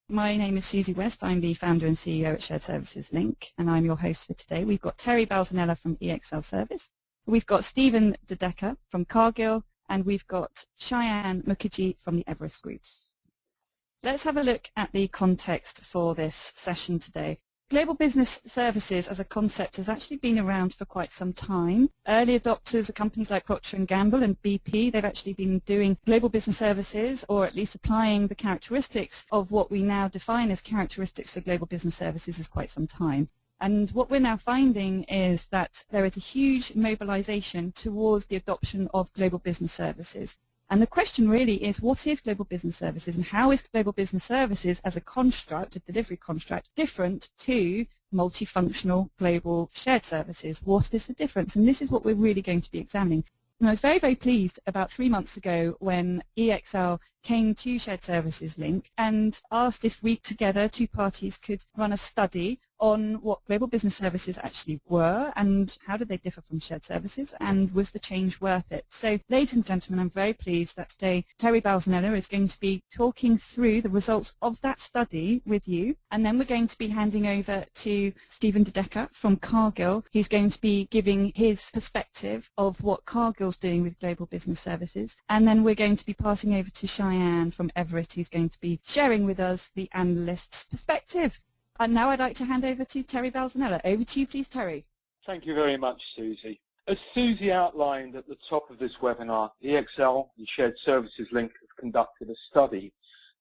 My name is Susie West. I'm the founder and CEO at Shared Services Link, and I'm your host for today. We've got Terry Balzanella from EXL Service. We've got Stephen DeDecker from Cargill, and we've got Cheyenne Mukherjee from the Everest Group. Let's have a look at the context for this session today. Global business services as a concept has actually been around for quite some time. Early adopters are companies like Procter & Gamble and BP. They've actually been doing global business services, or at least applying the characteristics of what we now define as characteristics for global business services as quite some time. And what we're now finding is that there is a huge mobilization towards the adoption of global business services. And the question really is, what is global business services, and how is global business services as a construct, a delivery construct, different to multifunctional global shared services? What is the difference? And this is what we're really going to be examining. And I was very, very pleased about 3 months ago when EXL came to Shared Services Link and asked if we together, two parties, could run a study on what global business services actually were and how did they differ from shared services, and was the change worth it. So, ladies and gentlemen, I'm very pleased that today Terry Balzanella is going to be talking through the results of that study with you, and then we're going to be handing over to Stephen DeDecker from Cargill, who's going to be giving his perspective of what Cargill's doing with global business services, and then we're going to be passing over to Cheyenne from Everest, who's going to be sharing with us the analyst's perspective. And now I'd like to hand over to Terry Balzanella. Over to you, please, Terry. Thank you very much, Susie. As Susie outlined at the top of this webinar, EXL and Shared Services Link have conducted a study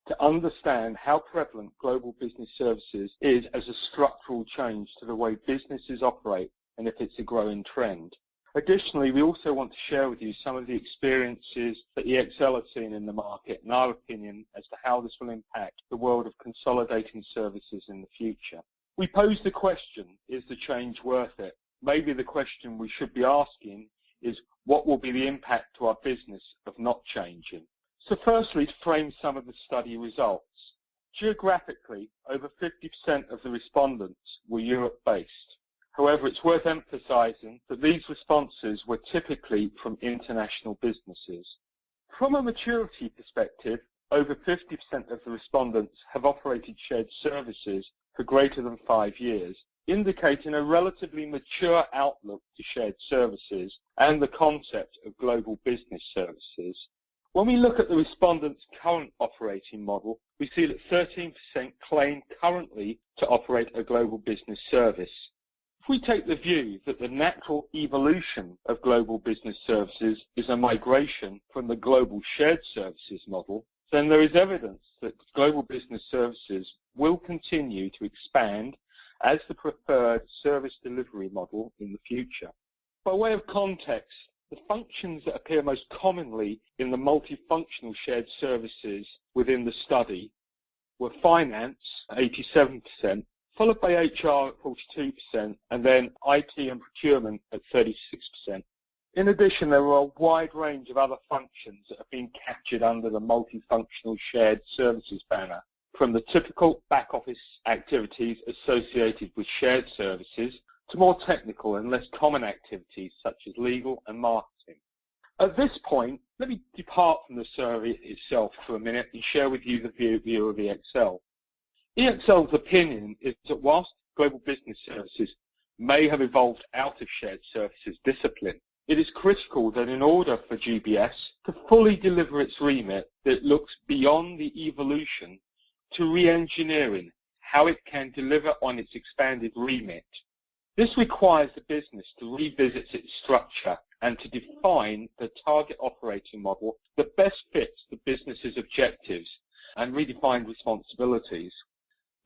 to understand how prevalent global business services is as a structural change to the way businesses operate and if it's a growing trend. Additionally, we also want to share with you some of the experiences that EXL has seen in the market and our opinion as to how this will impact the world of consolidating services in the future. We pose the question, is the change worth it? Maybe the question we should be asking is, what will be the impact to our business of not changing? So firstly, to frame some of the study results. Geographically, over 50% of the respondents were Europe-based. However, it's worth emphasizing that these responses were typically from international businesses. From a maturity perspective, over 50% of the respondents have operated shared services for greater than 5 years, indicating a relatively mature outlook to shared services and the concept of global business services. When we look at the respondents' current operating model, we see that 13% claim currently to operate a global business service. If we take the view that the natural evolution of global business services is a migration from the global shared services model, then there is evidence that global business services will continue to expand as the preferred service delivery model in the future. By way of context, the functions that appear most commonly in the multifunctional shared services within the study were finance, 87%, followed by HR at 42%, and then IT and procurement at 36%. In addition, there were a wide range of other functions that have been captured under the multifunctional shared services banner, from the typical back-office activities associated with shared services to more technical and less common activities such as legal and marketing. At this point, let me depart from the survey itself for a minute and share with you the view of EXL. EXL's opinion is that whilst global business services may have evolved out of shared services discipline, it is critical that in order for GBS to fully deliver its remit, it looks beyond the evolution to re-engineering how it can deliver on its expanded remit. This requires the business to revisit its structure and to define the target operating model that best fits the business's objectives and redefined responsibilities.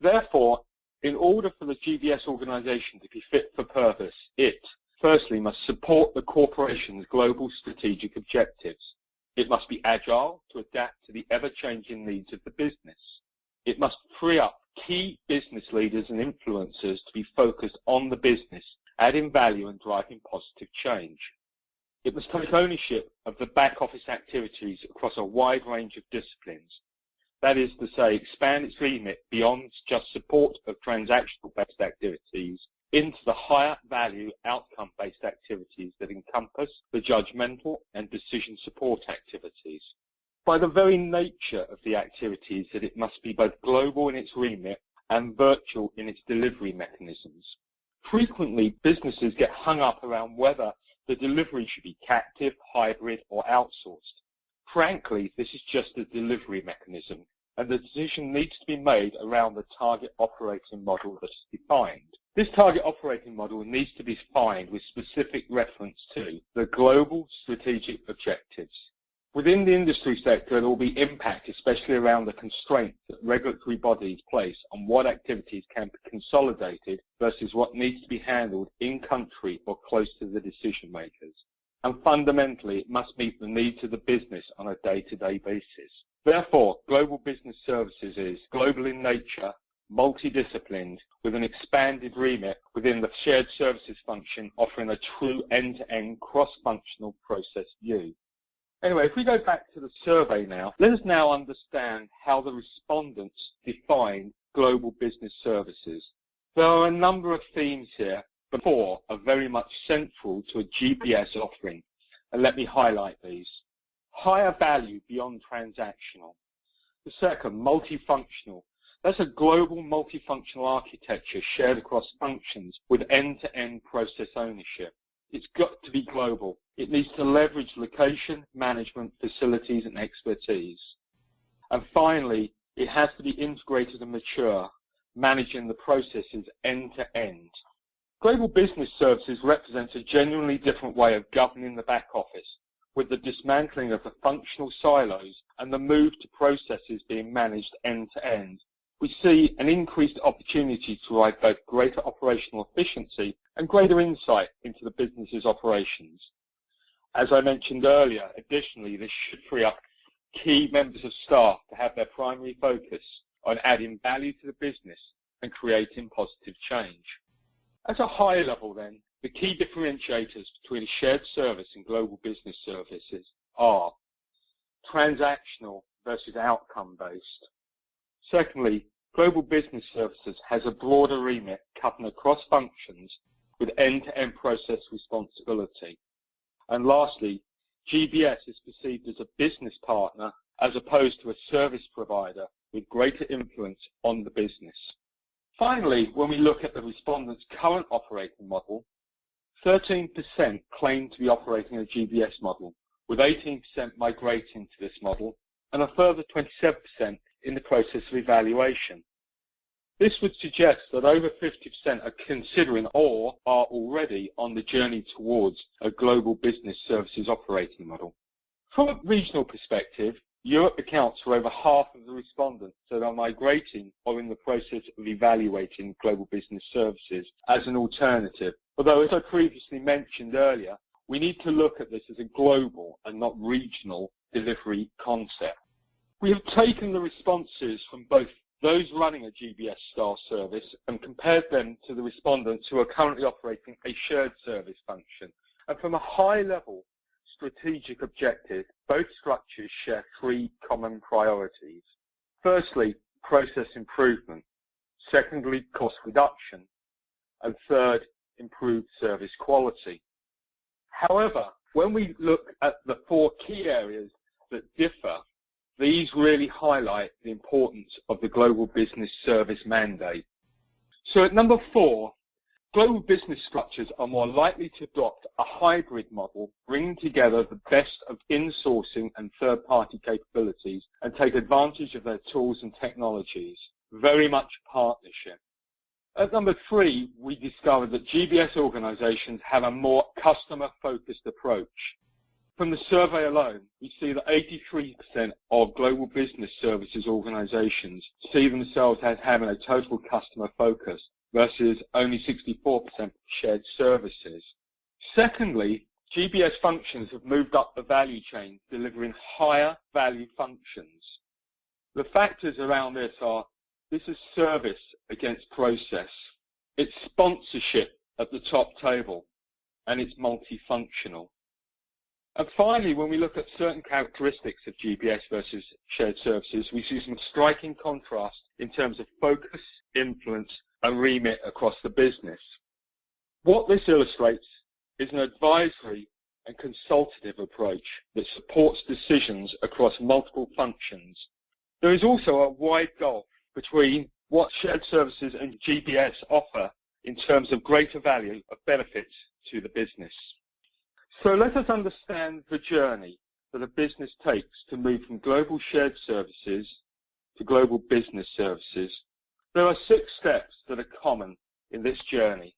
Therefore, in order for the GBS organization to be fit for purpose, it, firstly, must support the corporation's global strategic objectives. It must be agile to adapt to the ever-changing needs of the business. It must free up key business leaders and influencers to be focused on the business, adding value and driving positive change. It must take ownership of the back-office activities across a wide range of disciplines. That is to say, expand its remit beyond just support of transactional-based activities into the higher value outcome-based activities that encompass the judgmental and decision support activities. by the very nature of the activities that it must be both global in its remit and virtual in its delivery mechanisms. Frequently, businesses get hung up around whether the delivery should be captive, hybrid, or outsourced. Frankly, this is just a delivery mechanism, and the decision needs to be made around the target operating model that is defined. This target operating model needs to be defined with specific reference to the global strategic objectives. Within the industry sector, there will be impact, especially around the constraints that regulatory bodies place on what activities can be consolidated versus what needs to be handled in-country or close to the decision makers. And fundamentally, it must meet the needs of the business on a day-to-day basis. Therefore, global business services is global in nature, multidisciplined, with an expanded remit within the shared services function, offering a true end-to-end cross-functional process view. Anyway, if we go back to the survey now, let us now understand how the respondents define global business services. There are a number of themes here, but 4 are very much central to a GBS offering, and let me highlight these. Higher value beyond transactional. The second, multifunctional. That's a global multifunctional architecture shared across functions with end-to-end process ownership. It's got to be global. It needs to leverage location, management, facilities, and expertise. And finally, it has to be integrated and mature, managing the processes end-to-end. Global business services represents a genuinely different way of governing the back office, with the dismantling of the functional silos and the move to processes being managed end-to-end. We see an increased opportunity to provide both greater operational efficiency and greater insight into the business's operations. As I mentioned earlier, additionally, this should free up key members of staff to have their primary focus on adding value to the business and creating positive change. At a high level then, the key differentiators between shared service and global business services are transactional versus outcome-based. Secondly, global business services has a broader remit covering across functions with end-to-end process responsibility. And lastly, GBS is perceived as a business partner as opposed to a service provider with greater influence on the business. Finally, when we look at the respondents' current operating model, 13% claim to be operating a GBS model, with 18% migrating to this model, and a further 27% in the process of evaluation. This would suggest that over 50% are considering or are already on the journey towards a global business services operating model. From a regional perspective, Europe accounts for over half of the respondents that are migrating or in the process of evaluating global business services as an alternative. Although, as I previously mentioned earlier, we need to look at this as a global and not regional delivery concept. We have taken the responses from both those running a GBS-style service and compared them to the respondents who are currently operating a shared service function. And from a high-level strategic objective, both structures share 3 common priorities. Firstly, process improvement. Secondly, cost reduction. And third, improved service quality. However, when we look at the 4 key areas that differ, these really highlight the importance of the global business service mandate. So at number 4, global business structures are more likely to adopt a hybrid model, bringing together the best of insourcing and third-party capabilities and take advantage of their tools and technologies, very much partnership. At number 3, we discovered that GBS organizations have a more customer-focused approach. From the survey alone, we see that 83% of global business services organizations see themselves as having a total customer focus versus only 64% shared services. Secondly, GBS functions have moved up the value chain, delivering higher value functions. The factors around this are, this is service against process, it's sponsorship at the top table, and it's multifunctional. And finally, when we look at certain characteristics of GBS versus shared services, we see some striking contrast in terms of focus, influence, and remit across the business. What this illustrates is an advisory and consultative approach that supports decisions across multiple functions. There is also a wide gulf between what shared services and GBS offer in terms of greater value of benefits to the business. So let us understand the journey that a business takes to move from global shared services to global business services. There are 6 steps that are common in this journey.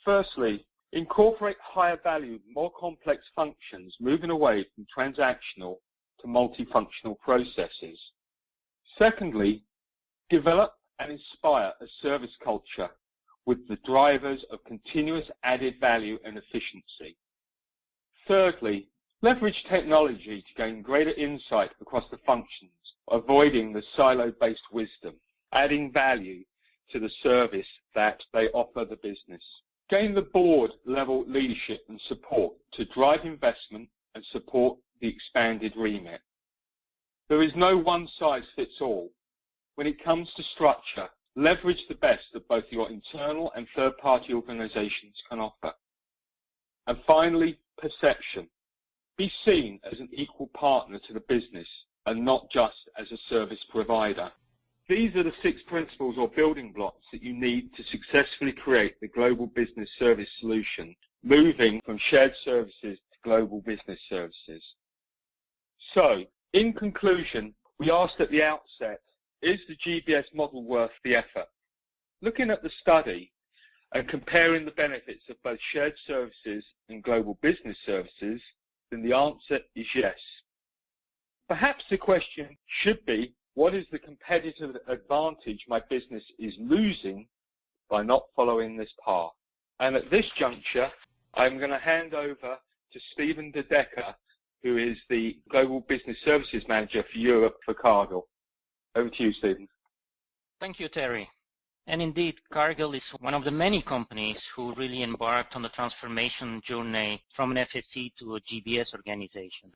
Firstly, incorporate higher value, more complex functions, moving away from transactional to multifunctional processes. Secondly, develop and inspire a service culture with the drivers of continuous added value and efficiency. Thirdly, leverage technology to gain greater insight across the functions, avoiding the silo-based wisdom, adding value to the service that they offer the business. Gain the board-level leadership and support to drive investment and support the expanded remit. There is no one-size-fits-all. When it comes to structure, leverage the best that both your internal and third-party organizations can offer. And finally, perception. Be seen as an equal partner to the business and not just as a service provider. These are the 6 principles or building blocks that you need to successfully create the global business service solution, moving from shared services to global business services. So, in conclusion, we asked at the outset, is the GBS model worth the effort? Looking at the study and comparing the benefits of both shared services and global business services, then the answer is yes. Perhaps the question should be, what is the competitive advantage my business is losing by not following this path? And at this juncture, I'm going to hand over to Stephen De Decker, who is the Global Business Services Manager for Europe for Cargill. Over to you, Stephen. Thank you, Terry. And indeed, Cargill is one of the many companies who really embarked on the transformation journey from an FSC to a GBS organization.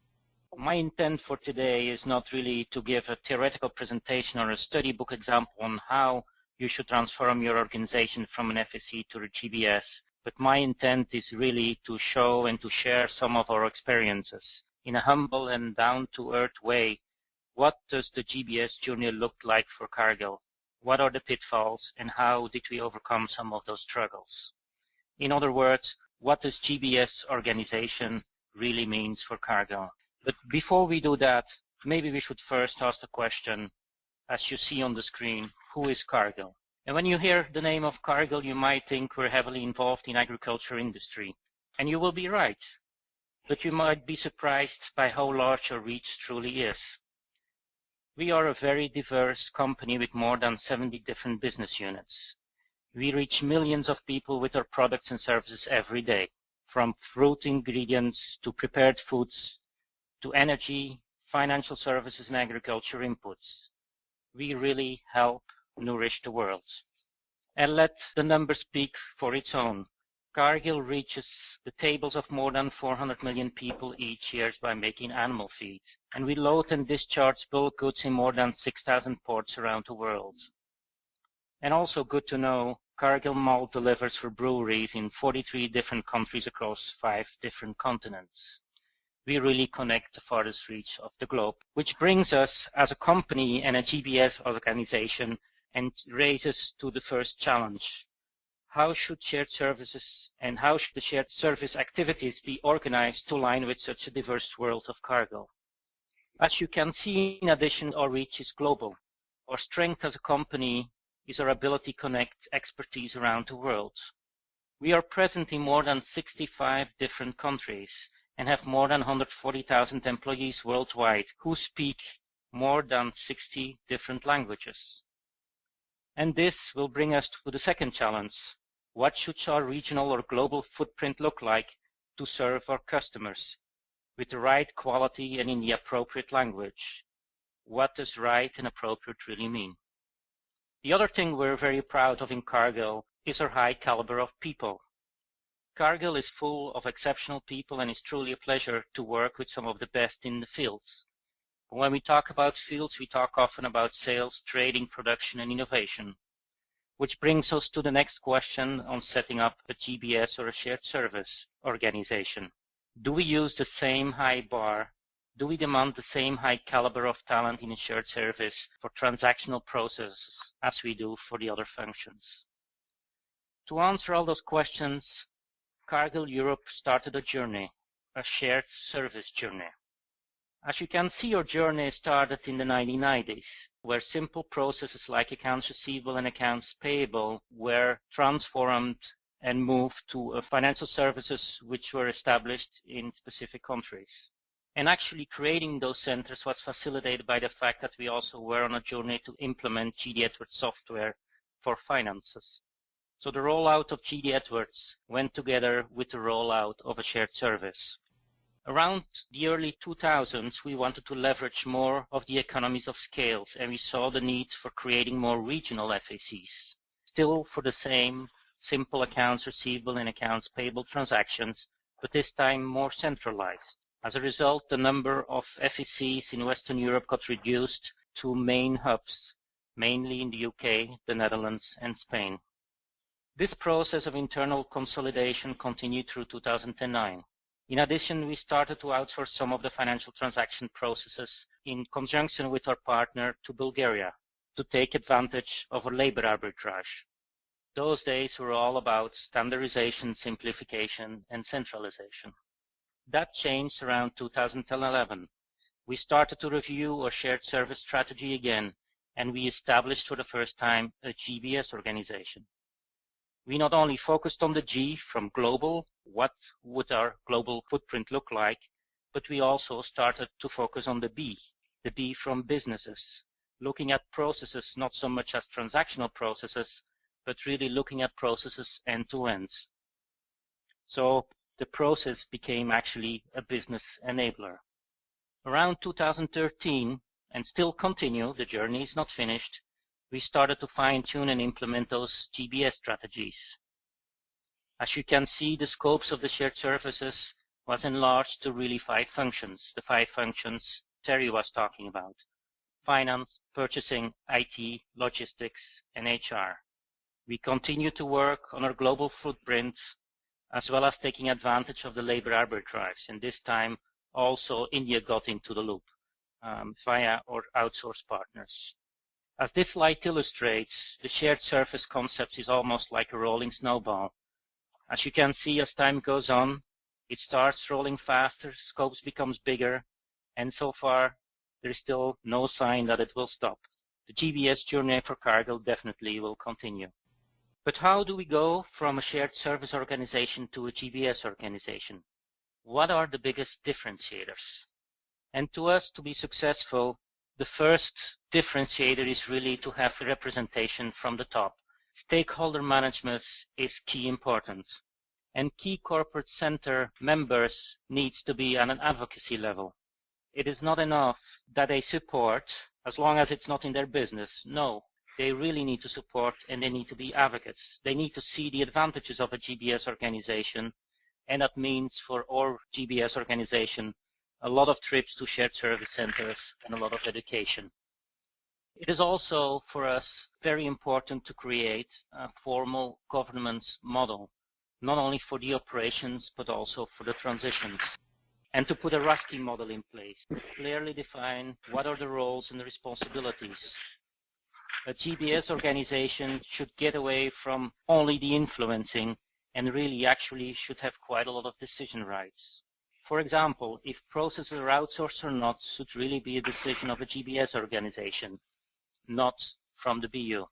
My intent for today is not really to give a theoretical presentation or a study book example on how you should transform your organization from an FSC to a GBS, but my intent is really to show and to share some of our experiences in a humble and down-to-earth way. What does the GBS journey look like for Cargill? What are the pitfalls and how did we overcome some of those struggles? In other words, what does GBS organization really means for Cargill? But before we do that, maybe we should first ask the question, as you see on the screen, who is Cargill? And when you hear the name of Cargill, you might think we're heavily involved in agriculture industry. And you will be right. But you might be surprised by how large our reach truly is. We are a very diverse company with more than 70 different business units. We reach millions of people with our products and services every day, from fruit ingredients to prepared foods, to energy, financial services, and agriculture inputs. We really help nourish the world. And let the numbers speak for its own. Cargill reaches the tables of more than 400 million people each year by making animal feed. And we load and discharge bulk goods in more than 6,000 ports around the world. And also good to know, Cargill malt delivers for breweries in 43 different countries across 5 different continents. We really connect the farthest reach of the globe, which brings us as a company and a GBS organization and raises to the first challenge. How should shared services and how should the shared service activities be organized to align with such a diverse world of Cargill? As you can see, in addition, our reach is global. Our strength as a company is our ability to connect expertise around the world. We are present in more than 65 different countries and have more than 140,000 employees worldwide who speak more than 60 different languages. And this will bring us to the second challenge. What should our regional or global footprint look like to serve our customers with the right quality and in the appropriate language? What does right and appropriate really mean? The other thing we're very proud of in Cargill is our high caliber of people. Cargill is full of exceptional people and it's truly a pleasure to work with some of the best in the fields. When we talk about fields, we talk often about sales, trading, production, and innovation, which brings us to the next question on setting up a GBS or a shared service organization. Do we use the same high bar? Do we demand the same high caliber of talent in a shared service for transactional processes as we do for the other functions? To answer all those questions, Cargill Europe started a journey, a shared service journey. As you can see, our journey started in the 1990s, where simple processes like accounts receivable and accounts payable were transformed and moved to financial services which were established in specific countries. And actually creating those centers was facilitated by the fact that we also were on a journey to implement GD Edwards software for finances. So the rollout of GD Edwards went together with the rollout of a shared service. Around the early 2000s, we wanted to leverage more of the economies of scale, and we saw the need for creating more regional FACs, still for the same simple accounts receivable and accounts payable transactions, but this time more centralized. As a result, the number of FACs in Western Europe got reduced to main hubs, mainly in the UK, the Netherlands, and Spain. This process of internal consolidation continued through 2009. In addition, we started to outsource some of the financial transaction processes in conjunction with our partner to Bulgaria to take advantage of a labor arbitrage. Those days were all about standardization, simplification, and centralization. That changed around 2011. We started to review our shared service strategy again, and we established for the first time a GBS organization. We not only focused on the G from global, what would our global footprint look like, but we also started to focus on the B from businesses, looking at processes not so much as transactional processes, but really looking at processes end to end. So the process became actually a business enabler. Around 2013, and still continue, the journey is not finished, we started to fine-tune and implement those GBS strategies. As you can see, the scopes of the shared services was enlarged to really 5 functions, the 5 functions Terry was talking about: finance, purchasing, IT, logistics, and HR. We continue to work on our global footprint, as well as taking advantage of the labor arbitrage, and this time also India got into the loop via our outsourced partners. As this slide illustrates, the shared service concept is almost like a rolling snowball. As you can see, as time goes on, it starts rolling faster, scopes becomes bigger, and so far there is still no sign that it will stop. The GBS journey for Cargill definitely will continue. But how do we go from a shared service organization to a GBS organization? What are the biggest differentiators? And to us, to be successful, the first differentiator is really to have representation from the top. Stakeholder management is key importance. And key corporate center members needs to be at an advocacy level. It is not enough that they support as long as it's not in their business. No, they really need to support, and they need to be advocates. They need to see the advantages of a GBS organization, and that means for our GBS organization a lot of trips to shared service centers and a lot of education. It is also for us very important to create a formal governance model, not only for the operations but also for the transitions, and to put a RASCI model in place, clearly define what are the roles and the responsibilities. A GBS organization should get away from only the influencing and really actually should have quite a lot of decision rights. For example, if processes are outsourced or not should really be a decision of a GBS organization, not from the BU.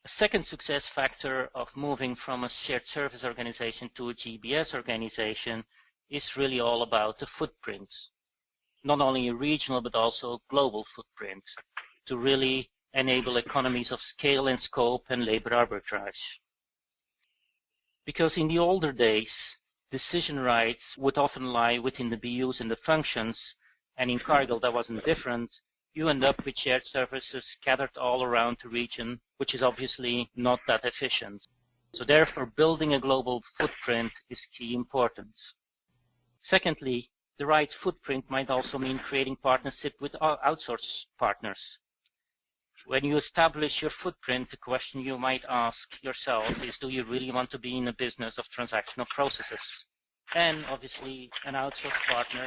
A second success factor of moving from a shared service organization to a GBS organization is really all about the footprint, not only a regional but also global footprint, to really enable economies of scale and scope and labor arbitrage. Because in the older days, decision rights would often lie within the BUs and the functions, and in Cargill that wasn't different. You end up with shared services scattered all around the region, which is obviously not that efficient. So therefore, building a global footprint is key importance. Secondly, the right footprint might also mean creating partnership with outsourced partners. When you establish your footprint, the question you might ask yourself is, do you really want to be in a business of transactional processes? And obviously, an outsourced partner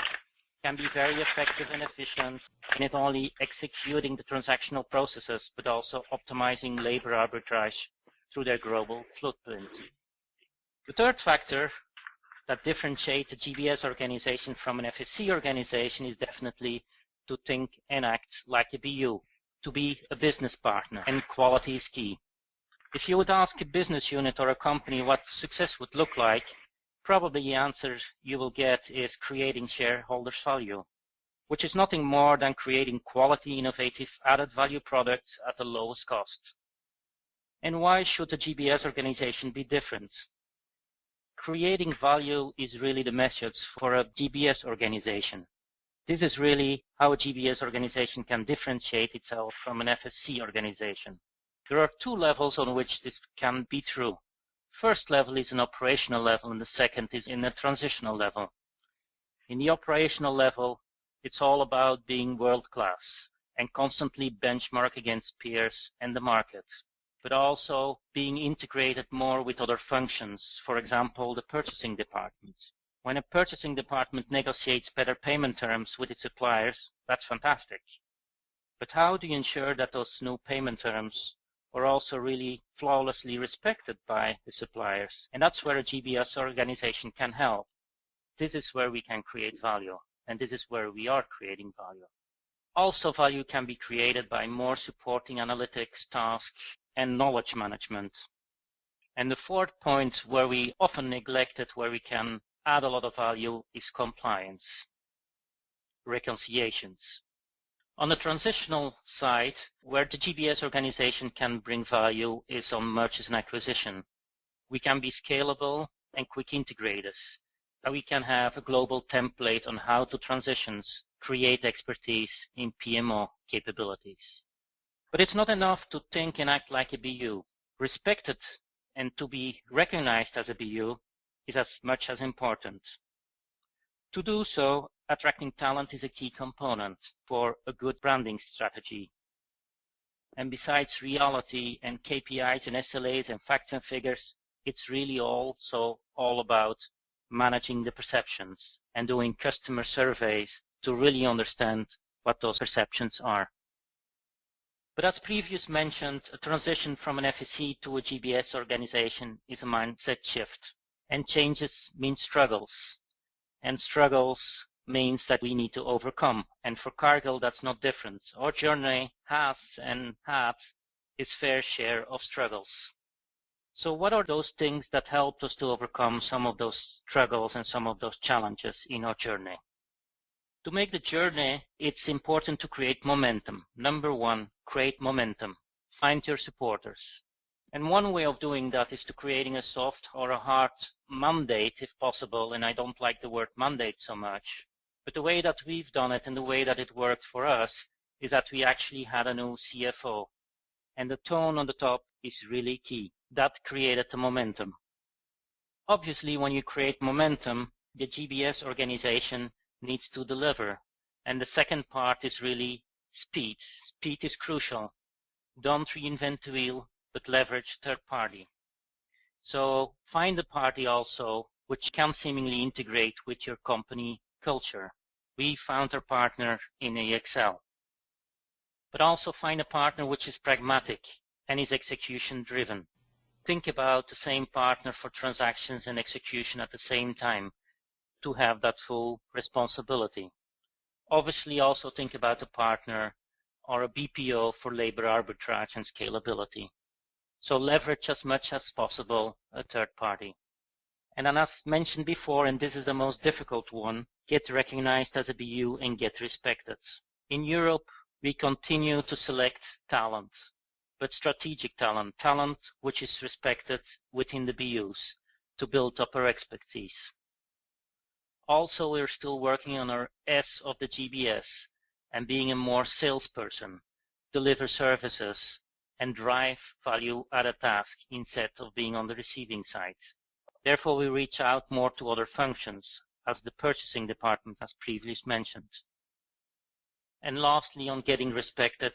can be very effective and efficient in not only executing the transactional processes, but also optimizing labor arbitrage through their global footprint. The third factor that differentiates a GBS organization from an FSC organization is definitely to think and act like a BU, to be a business partner, and quality is key. If you would ask a business unit or a company what success would look like, probably the answer you will get is creating shareholders' value, which is nothing more than creating quality, innovative, added value products at the lowest cost. And why should a GBS organization be different? Creating value is really the message for a GBS organization. This is really how a GBS organization can differentiate itself from an FSC organization. There are two levels on which this can be true. First level is an operational level, and the second is in a transitional level. In the operational level, it's all about being world-class and constantly benchmark against peers and the market, but also being integrated more with other functions, for example, the purchasing department. When a purchasing department negotiates better payment terms with its suppliers, that's fantastic. But how do you ensure that those new payment terms are also really flawlessly respected by the suppliers? And that's where a GBS organization can help. This is where we can create value, and this is where we are creating value. Also, value can be created by more supporting analytics, tasks, and knowledge management. And the fourth point where we often neglect it, where we can add a lot of value, is compliance, reconciliations. On the transitional side, where the GBS organization can bring value is on mergers and acquisition. We can be scalable and quick integrators. We can have a global template on how to transitions, create expertise in PMO capabilities. But it's not enough to think and act like a BU. Respected and to be recognized as a BU is as much as important. To do so, attracting talent is a key component for a good branding strategy. And besides reality and KPIs and SLAs and facts and figures, it's really also all about managing the perceptions and doing customer surveys to really understand what those perceptions are. But as previously mentioned, a transition from an FSC to a GBS organization is a mindset shift. And changes mean struggles. And struggles means that we need to overcome. And for Cargill, that's not different. Our journey has and had its fair share of struggles. So what are those things that helped us to overcome some of those struggles and some of those challenges in our journey? To make the journey, it's important to create momentum. Number one, create momentum. Find your supporters. And one way of doing that is to creating a soft or a hard mandate, if possible, and I don't like the word mandate so much. But the way that we've done it and the way that it worked for us is that we actually had a new CFO. And the tone on the top is really key. That created the momentum. Obviously, when you create momentum, the GBS organization needs to deliver. And the second part is really speed. Speed is crucial. Don't reinvent the wheel, but leverage third party. So find a party also which can seemingly integrate with your company culture. We found our partner in AXL. But also find a partner which is pragmatic and is execution driven. Think about the same partner for transactions and execution at the same time to have that full responsibility. Obviously also think about a partner or a BPO for labor arbitrage and scalability. So leverage as much as possible a third party. And then as mentioned before, and this is the most difficult one, get recognized as a BU and get respected. In Europe, we continue to select talent, but strategic talent, talent which is respected within the BUs to build up our expertise. Also, we're still working on our S of the GBS and being a more salesperson, deliver services, and drive value at a task instead of being on the receiving side. Therefore, we reach out more to other functions, as the purchasing department as previously mentioned. And lastly, on getting respected,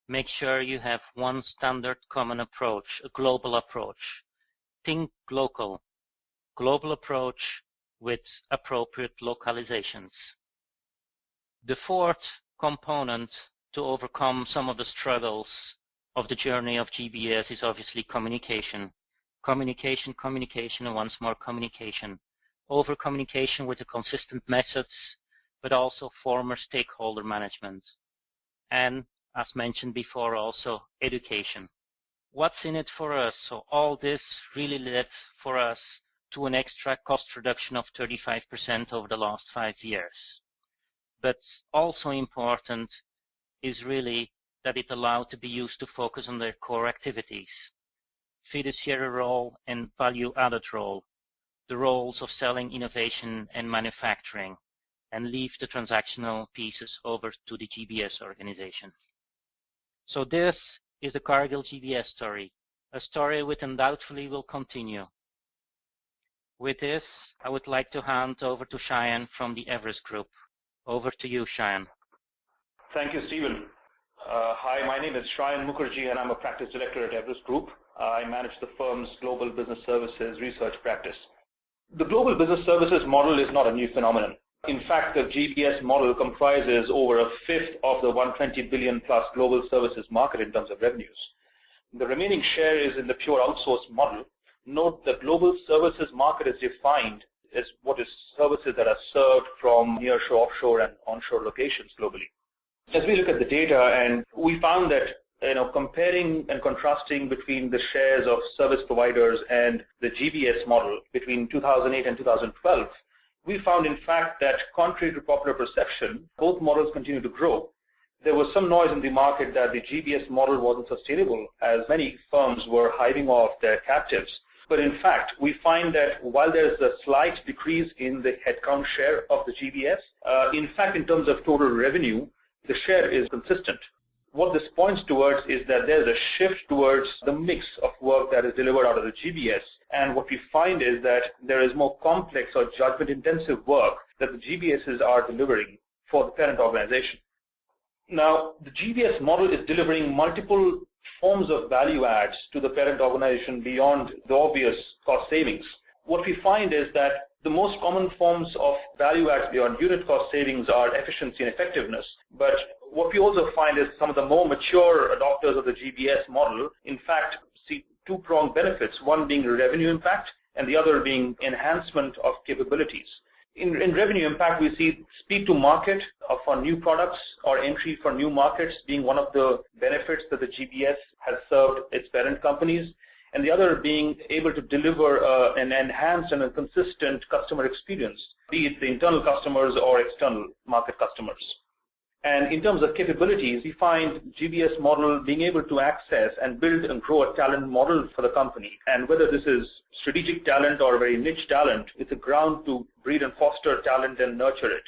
make sure you have one standard common approach, a global approach. Think local. Global approach with appropriate localizations. The fourth component to overcome some of the struggles of the journey of GBS is obviously communication. Communication, communication, and once more communication. Over-communication with the consistent methods, but also former stakeholder management. And, as mentioned before, also education. What's in it for us? So all this really led for us to an extra cost reduction of 35% over the last 5 years. But also important is really that it allowed to be used to focus on their core activities. Fiduciary role and value-added role, the roles of selling, innovation, and manufacturing, and leave the transactional pieces over to the GBS organization. So this is the Cargill GBS story, a story which undoubtedly will continue. With this, I would like to hand over to Cheyenne from the Everest Group. Over to you, Cheyenne. Thank you, Stephen. Hi, my name is Cheyenne Mukherjee, and I'm a practice director at Everest Group. I manage the firm's Global Business Services research practice. The Global Business Services model is not a new phenomenon. In fact, the GBS model comprises over a fifth of the 120 billion plus global services market in terms of revenues. The remaining share is in the pure outsourced model. Note the global services market is defined as what is services that are served from nearshore, offshore, and onshore locations globally. As we look at the data, and we found that comparing and contrasting between the shares of service providers and the GBS model between 2008 and 2012, we found in fact that contrary to popular perception, both models continue to grow. There was some noise in the market that the GBS model wasn't sustainable, as many firms were hiving off their captives. But in fact, we find that while there's a slight decrease in the headcount share of the GBS, in fact, in terms of total revenue, the share is consistent. What this points towards is that there's a shift towards the mix of work that is delivered out of the GBS. And what we find is that there is more complex or judgment-intensive work that the GBSs are delivering for the parent organization. Now, the GBS model is delivering multiple forms of value adds to the parent organization beyond the obvious cost savings. What we find is that the most common forms of value adds beyond unit cost savings are efficiency and effectiveness. But what we also find is some of the more mature adopters of the GBS model, in fact, see two-pronged benefits, one being revenue impact and the other being enhancement of capabilities. In revenue impact, we see speed to market for new products or entry for new markets being one of the benefits that the GBS has served its parent companies, and the other being able to deliver an enhanced and a consistent customer experience, be it the internal customers or external market customers. And in terms of capabilities, we find GBS model being able to access and build and grow a talent model for the company. And whether this is strategic talent or very niche talent, it's a ground to breed and foster talent and nurture it.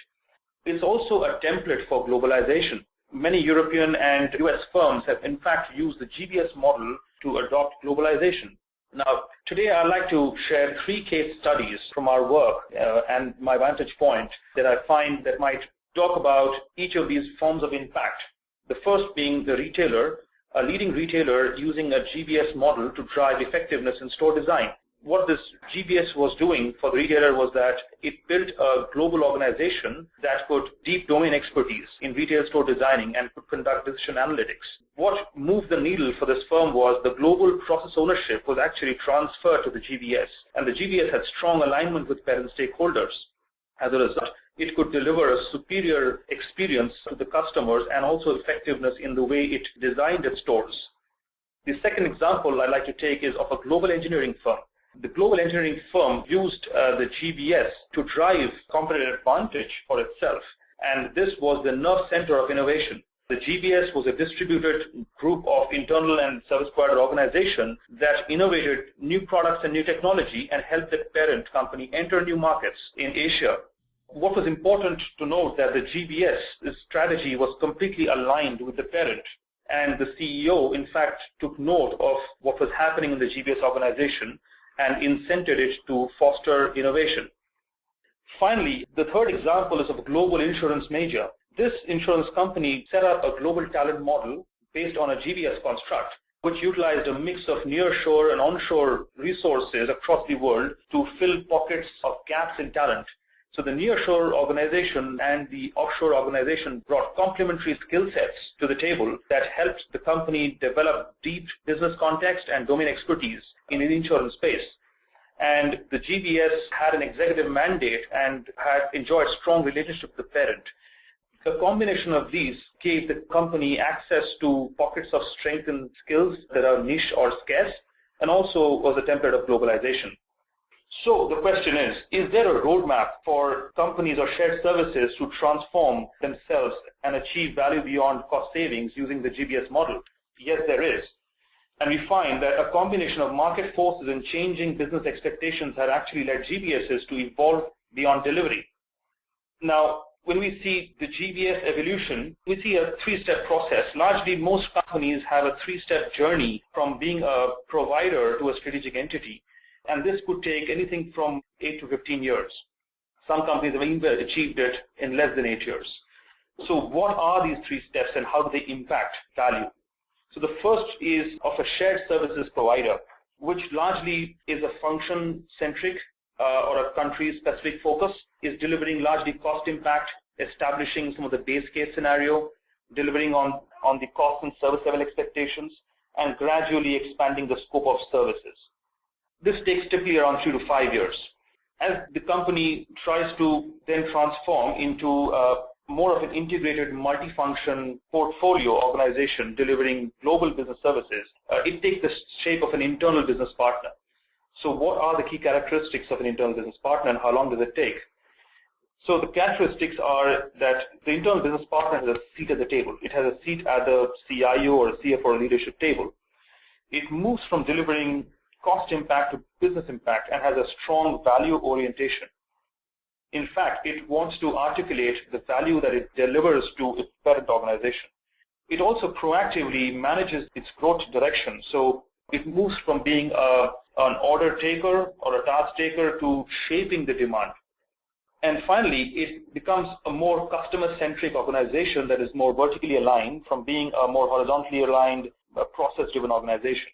It's also a template for globalization. Many European and US firms have in fact used the GBS model to adopt globalization. Now, today I'd like to share 3 case studies from our work and my vantage point that I find that might talk about each of these forms of impact. The first being the retailer, a leading retailer using a GBS model to drive effectiveness in store design. What this GBS was doing for the retailer was that it built a global organization that could deep domain expertise in retail store designing and could conduct decision analytics. What moved the needle for this firm was the global process ownership was actually transferred to the GBS, and the GBS had strong alignment with parent stakeholders. As a result, it could deliver a superior experience to the customers and also effectiveness in the way it designed its stores. The second example I'd like to take is of a global engineering firm. The global engineering firm used the GBS to drive competitive advantage for itself, and this was the nerve center of innovation. The GBS was a distributed group of internal and service provider organizations that innovated new products and new technology and helped the parent company enter new markets in Asia. What was important to note that the GBS strategy was completely aligned with the parent, and the CEO in fact took note of what was happening in the GBS organization and incented it to foster innovation. Finally, the third example is of a global insurance major. This insurance company set up a global talent model based on a GBS construct. which utilized a mix of nearshore and onshore resources across the world to fill pockets of gaps in talent. So the nearshore organization and the offshore organization brought complementary skill sets to the table that helped the company develop deep business context and domain expertise in the insurance space. And the GBS had an executive mandate and had enjoyed strong relationship with the parent. The combination of these gave the company access to pockets of strength and skills that are niche or scarce, and also was a template of globalization. So the question is there a roadmap for companies or shared services to transform themselves and achieve value beyond cost savings using the GBS model? Yes, there is. And we find that a combination of market forces and changing business expectations have actually led GBSs to evolve beyond delivery. Now, when we see the GBS evolution, we see a three-step process. Largely, most companies have a three-step journey from being a provider to a strategic entity. And this could take anything from 8 to 15 years. Some companies have even achieved it in less than 8 years. So what are these three steps and how do they impact value? So the first is of a shared services provider, which largely is a function-centric or a country-specific focus, is delivering largely cost impact, establishing some of the base case scenario, delivering on the cost and service level expectations, and gradually expanding the scope of services. This takes typically around 3 to 5 years. As the company tries to then transform into more of an integrated multifunction portfolio organization delivering global business services, it takes the shape of an internal business partner. So what are the key characteristics of an internal business partner and how long does it take? So the characteristics are that the internal business partner has a seat at the table. It has a seat at the CIO or CFO leadership table. It moves from delivering cost impact to business impact and has a strong value orientation. In fact, it wants to articulate the value that it delivers to its parent organization. It also proactively manages its growth direction. So it moves from being an order taker or a task taker to shaping the demand. And finally, it becomes a more customer-centric organization that is more vertically aligned from being a more horizontally aligned, process-driven organization.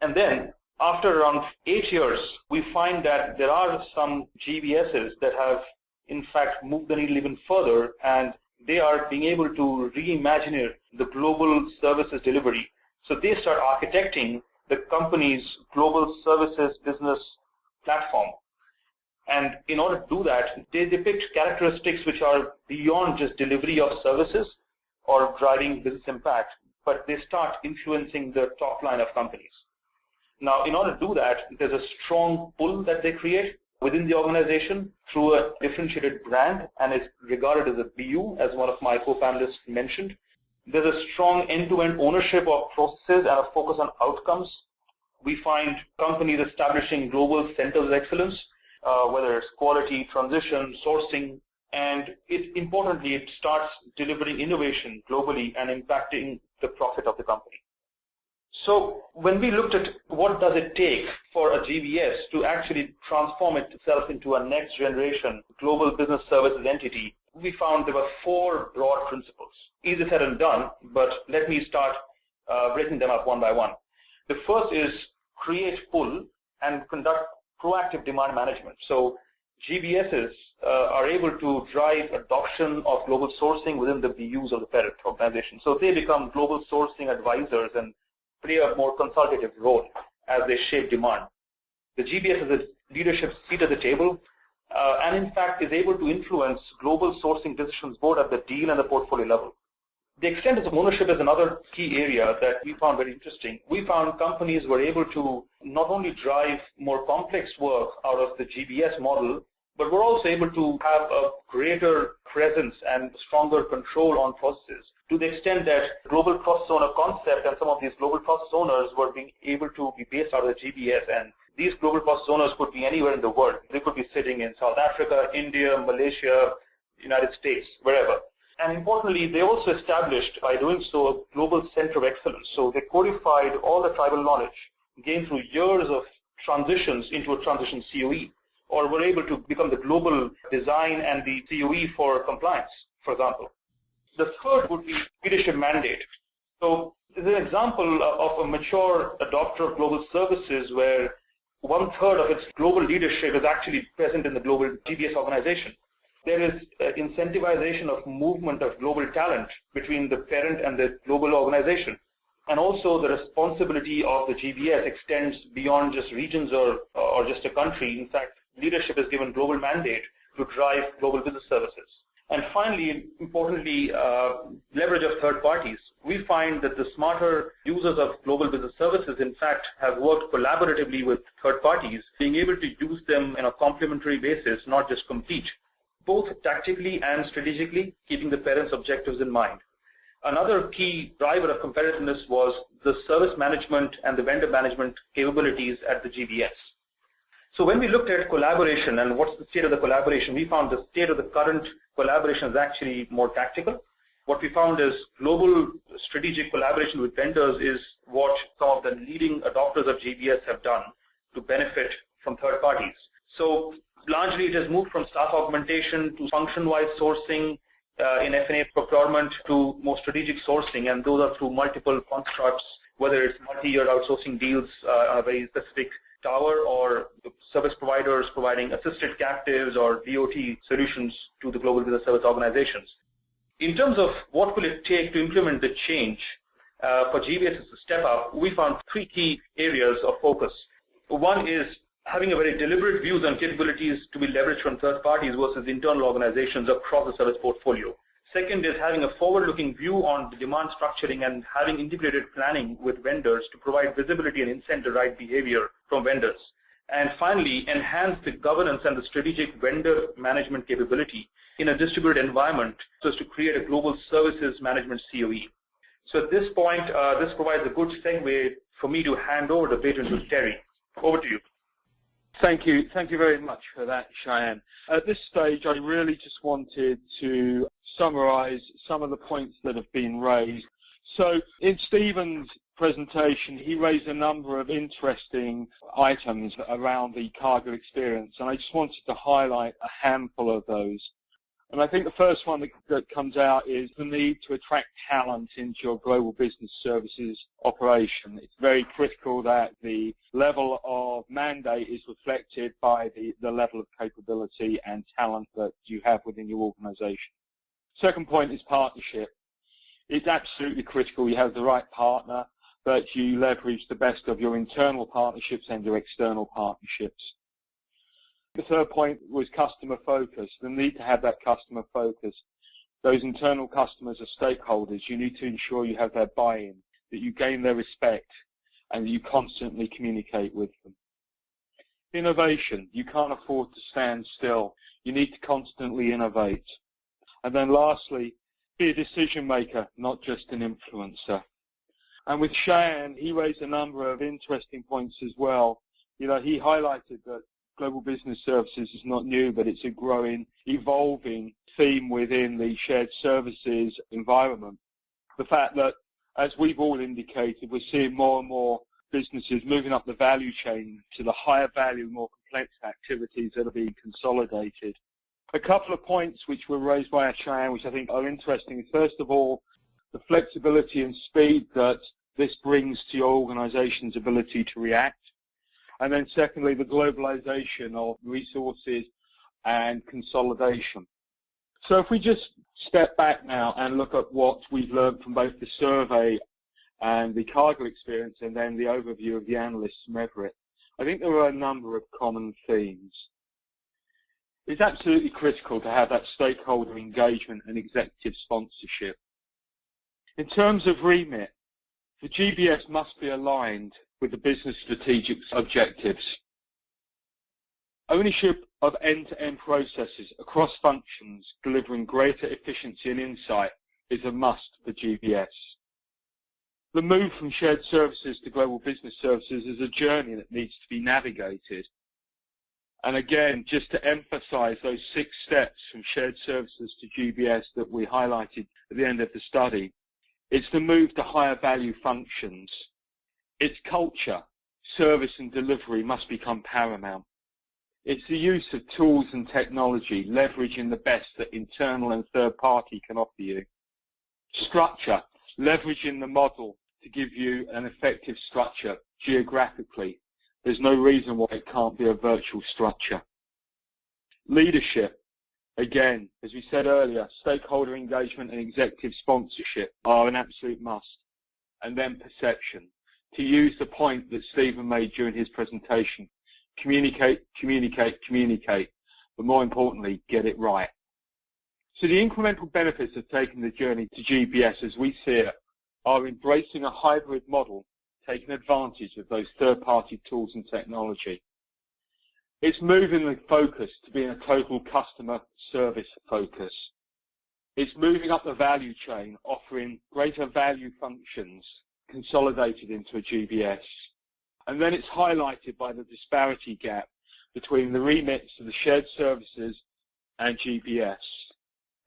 And then, after around 8 years, we find that there are some GBSs that have, in fact, moved the needle even further, and they are being able to reimagine the global services delivery. So they start architecting the company's global services business platform. And in order to do that, they depict characteristics which are beyond just delivery of services or driving business impact, but they start influencing the top line of companies. Now, in order to do that, there's a strong pull that they create within the organization through a differentiated brand, and is regarded as a BU, as one of my co-panelists mentioned. There's a strong end-to-end ownership of processes and a focus on outcomes. We find companies establishing global centers of excellence, whether it's quality, transition, sourcing, and importantly, it starts delivering innovation globally and impacting the profit of the company. So when we looked at what does it take for a GBS to actually transform itself into a next generation global business services entity, we found there were 4 broad principles. Easier said than done, but let me start breaking them up one by one. The first is create pull and conduct proactive demand management. So GBSs are able to drive adoption of global sourcing within the BUs of the parent organization. So they become global sourcing advisors and play a more consultative role as they shape demand. The GBS has a leadership seat at the table and in fact is able to influence global sourcing decisions both at the deal and the portfolio level. The extent of ownership is another key area that we found very interesting. We found companies were able to not only drive more complex work out of the GBS model, but were also able to have a greater presence and stronger control on processes, to the extent that global process owner concept and some of these global process owners were being able to be based out of the GBS, and these global process owners could be anywhere in the world. They could be sitting in South Africa, India, Malaysia, United States, wherever. And importantly, they also established, by doing so, a global center of excellence. So they codified all the tribal knowledge gained through years of transitions into a transition COE, or were able to become the global design and the COE for compliance, for example. The third would be leadership mandate. So is an example of a mature adopter of global services where 1/3 of its global leadership is actually present in the global GBS organization. There is incentivization of movement of global talent between the parent and the global organization. And also the responsibility of the GBS extends beyond just regions or just a country. In fact, leadership is given global mandate to drive global business services. And finally, importantly, leverage of third parties. We find that the smarter users of global business services, in fact, have worked collaboratively with third parties, being able to use them on a complementary basis, not just compete, both tactically and strategically, keeping the parent's objectives in mind. Another key driver of competitiveness was the service management and the vendor management capabilities at the GBS. So when we looked at collaboration and what's the state of the collaboration, we found the state of the current collaboration is actually more tactical. What we found is global strategic collaboration with vendors is what some of the leading adopters of GBS have done to benefit from third parties. So largely it has moved from staff augmentation to function-wise sourcing in F&A procurement to more strategic sourcing, and those are through multiple constructs, whether it's multi-year outsourcing deals on a very specific tower or service providers providing assisted captives or DOT solutions to the global business service organizations. In terms of what will it take to implement the change for GBS as a step up, we found 3 key areas of focus. One is having a very deliberate views on capabilities to be leveraged from third parties versus internal organizations across the service portfolio. Second is having a forward-looking view on the demand structuring and having integrated planning with vendors to provide visibility and incent the right behavior from vendors. And finally, enhance the governance and the strategic vendor management capability in a distributed environment so as to create a global services management COE. So at this point, this provides a good segue for me to hand over the baton to Terry. Over to you. Thank you very much for that, Cheyenne. At this stage, I really just wanted to summarize some of the points that have been raised. So in Stephen's presentation, he raised a number of interesting items around the Cargill experience, and I just wanted to highlight a handful of those. And I think the first one that comes out is the need to attract talent into your global business services operation. It's very critical that the level of mandate is reflected by the level of capability and talent that you have within your organization. Second point is partnership. It's absolutely critical you have the right partner, that you leverage the best of your internal partnerships and your external partnerships. The third point was customer focus, the need to have that customer focus. Those internal customers are stakeholders. You need to ensure you have their buy-in, that you gain their respect, and that you constantly communicate with them. Innovation. You can't afford to stand still. You need to constantly innovate. And then lastly, be a decision maker, not just an influencer. And with Cheyenne, he raised a number of interesting points as well. You know, he highlighted that global business services is not new, but it's a growing, evolving theme within the shared services environment. The fact that, as we've all indicated, we're seeing more and more businesses moving up the value chain to the higher value, more complex activities that are being consolidated. A couple of points which were raised by Cheyenne, which I think are interesting. First of all, the flexibility and speed that this brings to your organization's ability to react. And then secondly, the globalization of resources and consolidation. So if we just step back now and look at what we've learned from both the survey and the Cargill experience and then the overview of the analysts from Everett, I think there are a number of common themes. It's absolutely critical to have that stakeholder engagement and executive sponsorship. In terms of remit, the GBS must be aligned with the business strategic objectives. Ownership of end-to-end processes across functions delivering greater efficiency and insight is a must for GBS. The move from shared services to global business services is a journey that needs to be navigated. And again, just to emphasize those 6 steps from shared services to GBS that we highlighted at the end of the study, it's the move to higher value functions. Its culture, service and delivery must become paramount. It's the use of tools and technology, leveraging the best that internal and third party can offer you. Structure, leveraging the model to give you an effective structure geographically. There's no reason why it can't be a virtual structure. Leadership. Again, as we said earlier, stakeholder engagement and executive sponsorship are an absolute must. And then perception. To use the point that Stephen made during his presentation, communicate, communicate, communicate, but more importantly, get it right. So the incremental benefits of taking the journey to GBS as we see it are embracing a hybrid model, taking advantage of those third-party tools and technology. It's moving the focus to being a total customer service focus. It's moving up the value chain, offering greater value functions consolidated into a GBS. And then it's highlighted by the disparity gap between the remits of the shared services and GBS.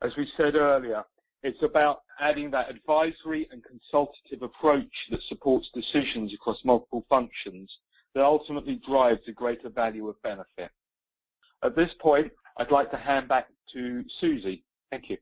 As we said earlier, it's about adding that advisory and consultative approach that supports decisions across multiple functions that ultimately drives a greater value of benefit. At this point, I'd like to hand back to Susie. Thank you.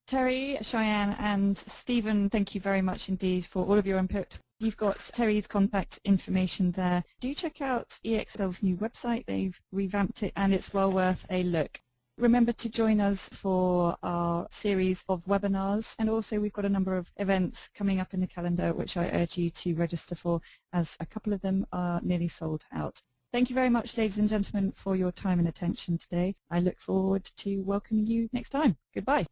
Terry, Cheyenne and Stephen, thank you very much indeed for all of your input. You've got Terry's contact information there. Do check out EXL's new website. They've revamped it and it's well worth a look. Remember to join us for our series of webinars, and also we've got a number of events coming up in the calendar which I urge you to register for, as a couple of them are nearly sold out. Thank you very much, ladies and gentlemen, for your time and attention today. I look forward to welcoming you next time. Goodbye.